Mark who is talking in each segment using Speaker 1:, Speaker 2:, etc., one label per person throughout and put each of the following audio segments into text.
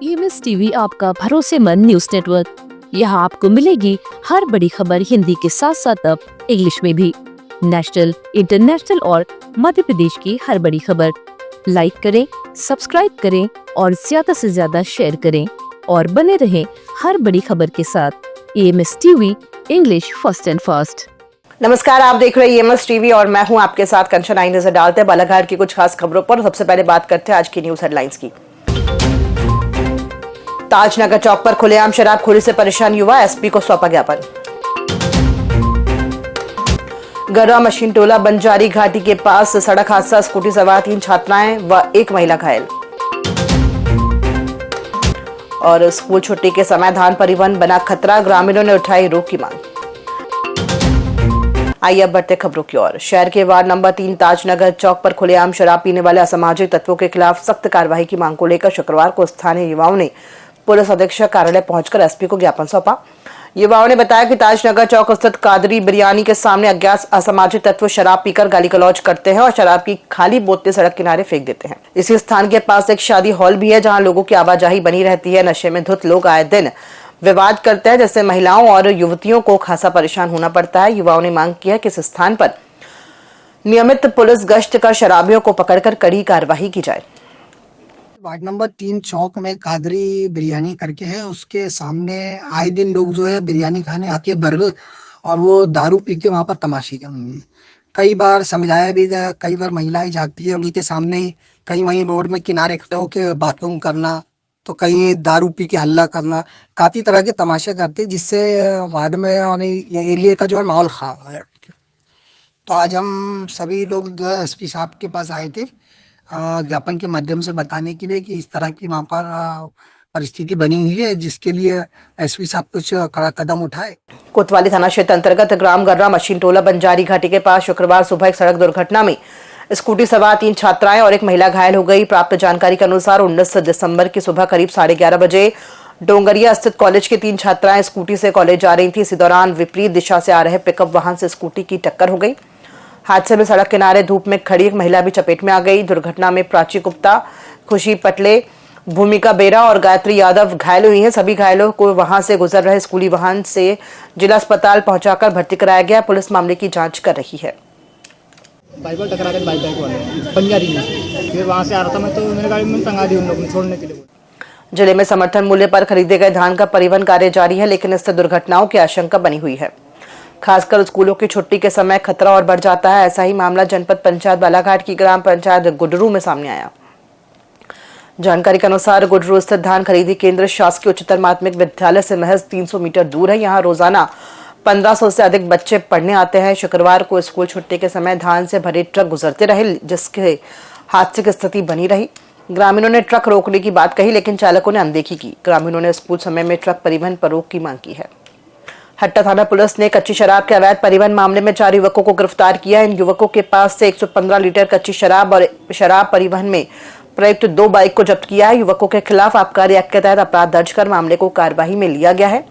Speaker 1: EMS TV आपका भरोसेमंद news network. यहाँ आपको मिलेगी हर बड़ी खबर हिंदी के साथ साथ अब इंग्लिश में भी। नेशनल, इंटरनेशनल और मध्य प्रदेश की हर बड़ी खबर लाइक करें, सब्सक्राइब करें और ज्यादा से ज्यादा शेयर करें और बने रहें हर बड़ी खबर के साथ। EMS TV, English first and fast.
Speaker 2: नमस्कार, आप देख रहे हैं EMS टीवी और मैं हूं आपके साथ कंचन। आई नजर डालते हैं बालाघाट की कुछ खास खबरों पर। सबसे पहले बात करते हैं आज की न्यूज हेडलाइंस की। ताजनगर चौक पर खुलेआम शराबखोरी से परेशान युवा, एसपी को सौंपा ज्ञापन। गरवा मशीन टोला बंजारी घाटी के पास सड़क हादसा, स्कूटी सवार 3 छात्राएं व 1 महिला घायल। और स्कूल छुट्टी के समय धान परिवहन बना खतरा, ग्रामीणों ने उठाई रोक की मांग। आइए अब बढ़ते खबरों की ओर। शहर के वार्ड नंबर 3 ताजनगर चौक पर खुलेआम शराब पीने वाले असामाजिक तत्वों के खिलाफ सख्त कार्रवाई की मांग को लेकर शुक्रवार को स्थानीय युवाओं ने पुलिस अधीक्षक कार्यालय पहुंचकर एसपी को ज्ञापन सौंपा। युवाओं ने बताया कि ताजनगर चौक स्थित कादरी बिरयानी के सामने अज्ञात असामाजिक तत्व शराब पीकर गाली गलौज करते हैं और शराब की खाली बोतलें सड़क किनारे फेंक देते हैं। इसी स्थान के पास एक शादी हॉल भी है जहां लोगों की आवाजाही बनी रहती है। नशे में धुत लोग आए दिन विवाद करते हैं, जिससे महिलाओं और युवतियों को खासा परेशान होना पड़ता है। युवाओं ने मांग की है कि इस स्थान पर नियमित पुलिस गश्त कर शराबियों को पकड़कर कड़ी कार्रवाई की जाए।
Speaker 3: वार्ड नंबर 3 चौक में कादरी बिरयानी करके है, उसके सामने आए दिन लोग जो है बिरयानी खाने आके बर्गर और वो दारू पी के वहाँ पर तमाशी करेंगे। कई बार समझाया भी गया, कई बार महिलाएं जागती है उनके सामने ही, कहीं वहीं रोड में किनारे खड़े होकर बाथरूम करना, तो कहीं दारू पी के हल्ला करना, काफ़ी तरह के तमाशे करते, जिससे वार्ड में और एरिया का जो है माहौल खराब है। तो आज हम सभी लोग जो है एसपी साहब के पास आए थे ज्ञापन के माध्यम से बताने के लिए कि इस तरह की वहाँ पर परिस्थिति बनी हुई है, जिसके लिए एसपी साहब कुछ कड़ा कदम उठाए।
Speaker 2: कोतवाली थाना क्षेत्र अंतर्गत ग्राम गर्रा मशीन टोला बंजारी घाटी के पास शुक्रवार सुबह एक सड़क दुर्घटना में स्कूटी सवार 3 छात्राएं और 1 महिला घायल हो गई। प्राप्त जानकारी के अनुसार 19 दिसंबर की सुबह करीब 11:30 बजे डोंगरिया स्थित कॉलेज की 3 छात्राएं स्कूटी से कॉलेज जा रही थी। इसी दौरान विपरीत दिशा से आ रहे पिकअप वाहन से स्कूटी की टक्कर हो गई। हादसे में सड़क किनारे धूप में खड़ी एक महिला भी चपेट में आ गई। दुर्घटना में प्राची गुप्ता, खुशी पटले, भूमिका बेरा और गायत्री यादव घायल हुई हैं। सभी घायलों को वहां से गुजर रहे स्कूली वाहन से जिला अस्पताल पहुंचाकर भर्ती कराया गया। पुलिस मामले की जांच कर रही है।
Speaker 4: बाइक टकरा गए, बाइक वाले बंजारी में, फिर वहां से आ रहा था मैं, तो मेरी गाड़ी में टंगा दी उन लोगों ने छोड़ने के लिए।
Speaker 2: जिले में समर्थन मूल्य पर खरीदे गए धान का परिवहन कार्य जारी है, लेकिन इससे दुर्घटनाओं की आशंका बनी हुई है। खासकर स्कूलों की छुट्टी के समय खतरा और बढ़ जाता है। ऐसा ही मामला जनपद पंचायत बालाघाट की ग्राम पंचायत गुडरू में सामने आया। जानकारी के अनुसार गुडरू स्थित धान खरीदी केंद्र शासकीय उच्चतर माध्यमिक विद्यालय से महज 300 मीटर दूर है। यहाँ रोजाना 1500 से अधिक बच्चे पढ़ने आते हैं। शुक्रवार को स्कूल छुट्टी के समय धान से भरे ट्रक गुजरते रहे, जिसके हादसे की स्थिति बनी रही। ग्रामीणों ने ट्रक रोकने की बात कही, लेकिन चालकों ने अनदेखी की। ग्रामीणों ने स्कूल समय में ट्रक परिवहन पर रोक की मांग की है। हट्टा थाना पुलिस ने कच्ची शराब के अवैध परिवहन मामले में 4 युवकों को गिरफ्तार किया। इन युवकों के पास से 115 लीटर कच्ची शराब और शराब परिवहन में प्रयुक्त 2 बाइक को जब्त किया है। युवकों के खिलाफ आबकारी एक्ट के तहत अपराध दर्ज कर मामले को कार्यवाही में लिया गया है।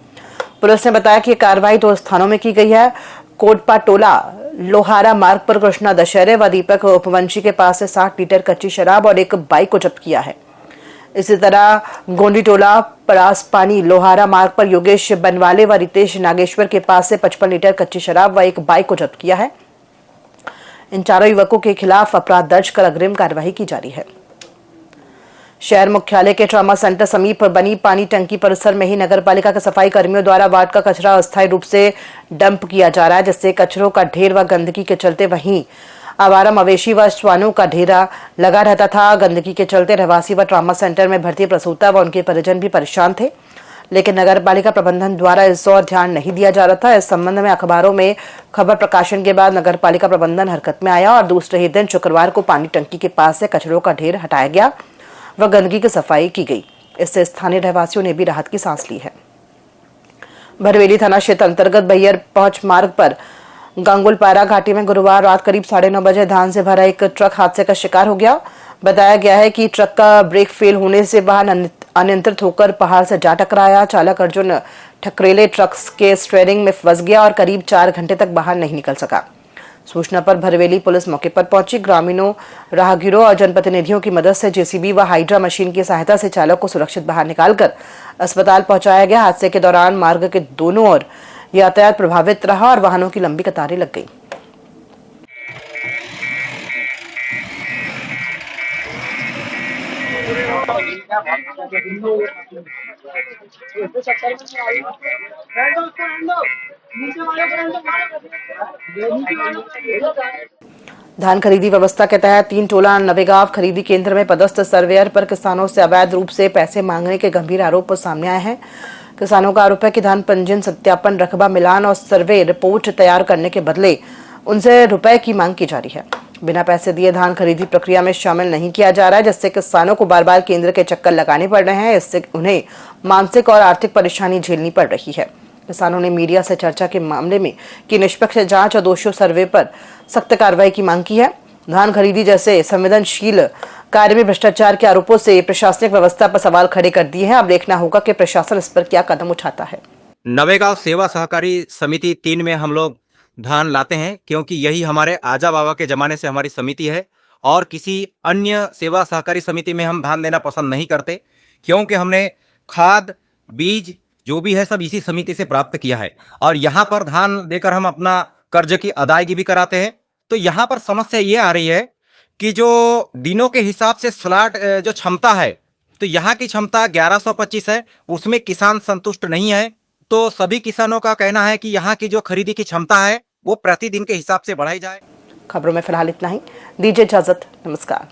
Speaker 2: पुलिस ने बताया कि कार्रवाई 2 स्थानों में की गई है। कोटपा टोला लोहारा मार्ग पर कृष्णा दशहरे व दीपक उपवंशी के पास से 60 लीटर कच्ची शराब और 1 बाइक को जब्त किया है। इसी तरह गोंडी टोला परास पानी लोहारा मार्ग पर योगेश बनवाले व रितेश नागेश्वर के पास से 55 लीटर कच्ची शराब व 1 बाइक को जब्त किया है। इन चारों युवकों के खिलाफ अपराध दर्ज कर अग्रिम कार्यवाही की जा रही है। शहर मुख्यालय के ट्रॉमा सेंटर समीप बनी पानी टंकी परिसर में ही नगरपालिका के सफाई कर्मियों द्वारा वार्ड का कचरा अस्थायी रूप से डंप किया जा रहा है, जिससे कचरों का ढेर व गंदगी के चलते वहीं आवारा मवेशी व श्वानों का ढेरा लगा रहता था। गंदगी के चलते रहवासी व ट्रॉमा सेंटर में भर्ती प्रसूता व उनके परिजन भी परेशान थे, लेकिन नगरपालिका प्रबंधन द्वारा इस ओर ध्यान नहीं दिया जा रहा था। इस संबंध में अखबारों में खबर प्रकाशन के बाद नगरपालिका प्रबंधन हरकत में आया और दूसरे ही दिन शुक्रवार को पानी टंकी के पास से कचरों का ढेर हटाया गया व गंदगी की सफाई की गई। इससे स्थानीय रहवासियों ने भी राहत की सांस ली है। भरवेली थाना क्षेत्र अंतर्गत बैयर पहुंच मार्ग पर गांगुलपारा घाटी में गुरुवार रात करीब 9:30 बजे धान से भरा एक ट्रक हादसे का शिकार हो गया। बताया गया है कि ट्रक का ब्रेक फेल होने से वाहन अनियंत्रित होकर पहाड़ से जा टकराया। चालक अर्जुन ठकरेले ट्रक के स्टीयरिंग में फंस गया और करीब 4 घंटे तक बाहर नहीं निकल सका। सूचना पर भरवेली पुलिस मौके पर पहुंची। ग्रामीणों, राहगीरों और जनप्रतिनिधियों की मदद से जेसीबी व हाइड्रा मशीन की सहायता से चालक को सुरक्षित बाहर निकालकर अस्पताल पहुंचाया गया। हादसे के दौरान मार्ग के दोनों ओर यातायात प्रभावित रहा और वाहनों की लंबी कतारें लग गई। धान खरीदी व्यवस्था के तहत 3 टोला नवेगांव खरीदी केंद्र में पदस्थ सर्वेयर पर किसानों से अवैध रूप से पैसे मांगने के गंभीर आरोप सामने आए हैं। किसानों का आरोप है कि धान पंजीयन, सत्यापन, रकबा मिलान और सर्वे रिपोर्ट तैयार करने के बदले उनसे रुपए की मांग की जा रही है। बिना पैसे दिए धान खरीदी प्रक्रिया में शामिल नहीं किया जा रहा है, जिससे किसानों को बार बार केंद्र के चक्कर लगाने पड़ रहे हैं। इससे उन्हें मानसिक और आर्थिक परेशानी झेलनी पड़ रही है। किसानों ने मीडिया से चर्चा के मामले में की निष्पक्ष जांच और दोषियों सर्वे पर सख्त कार्रवाई की मांग की है। धान खरीदी जैसे संवेदनशील कार्य में भ्रष्टाचार के आरोपों से प्रशासनिक व्यवस्था पर सवाल खड़े कर दिए हैं। अब देखना होगा कि प्रशासन इस पर क्या कदम उठाता है।
Speaker 5: नवेगांव सेवा सहकारी समिति 3 में हम लोग धान लाते हैं, क्योंकि यही हमारे आजा बाबा के जमाने से हमारी समिति है और किसी अन्य सेवा सहकारी समिति में हम धान देना पसंद नहीं करते, क्योंकि हमने खाद, बीज जो भी है सब इसी समिति से प्राप्त किया है और यहाँ पर धान देकर हम अपना कर्ज की अदायगी भी कराते हैं। तो यहाँ पर समस्या ये आ रही है कि जो दिनों के हिसाब से स्लॉट जो क्षमता है, तो यहाँ की क्षमता 1125 है, उसमें किसान संतुष्ट नहीं है। तो सभी किसानों का कहना है कि यहाँ की जो खरीदी की क्षमता है वो प्रतिदिन के हिसाब से बढ़ाई जाए।
Speaker 2: खबरों में फिलहाल इतना ही। दीजिए इजाजत। नमस्कार।